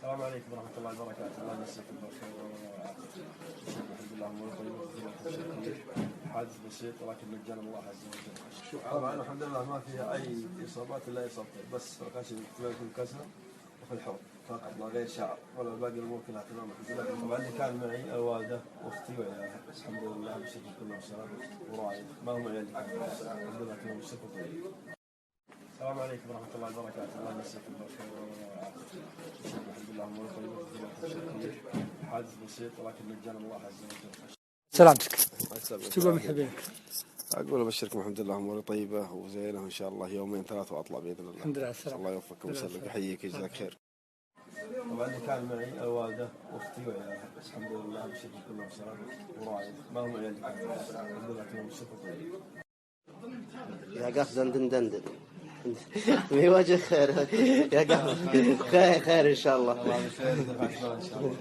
السلام عليكم ورحمة الله وبركاته. الله يمسيكم بالخير والعافية. الحمد لله أمور طيبة. حادث بسيط ولكن مجانا الله عز وجل. طبعا الحمد لله ما فيها أي إصابات إلا إصابتين بس، القاسي في الكسر وفي الحوض فقط لا غير شعر، ولا باقي الأمور كلها تمام الحمد لله. طبعا اللي كان معي الوالدة وأختي وعيالها بس الحمد لله بشكل كله والسلام وراعي ما هم عيالي الحمد لله كلهم بشكل طيب. السلام عليكم ورحمة الله وبركاته. الله يمسيكم بالخير والعافية. الحمد لله أمور طيبة. حادث بسيط ولكن مجانا الله عز وجل. سلامتك. تقول من حبيبك؟ أقول أبشركم الحمد لله أموري طيبة وزينة إن شاء الله، يومين ثلاثة وأطلع بإذن الله. الحمد لله السلام. الله يوفقكم ويسلمك ويحييك ويجزاك خير. طبعا اللي كان معي الوالدة وأختي وعيالها بس الحمد لله بشكل كله والسلام وراعي ما هم عيالي الحمد لله كلهم بشكل طيب. يا قف دندن في وجه خير يا قف خير ان شاء الله. الله يسعدك ان شاء الله.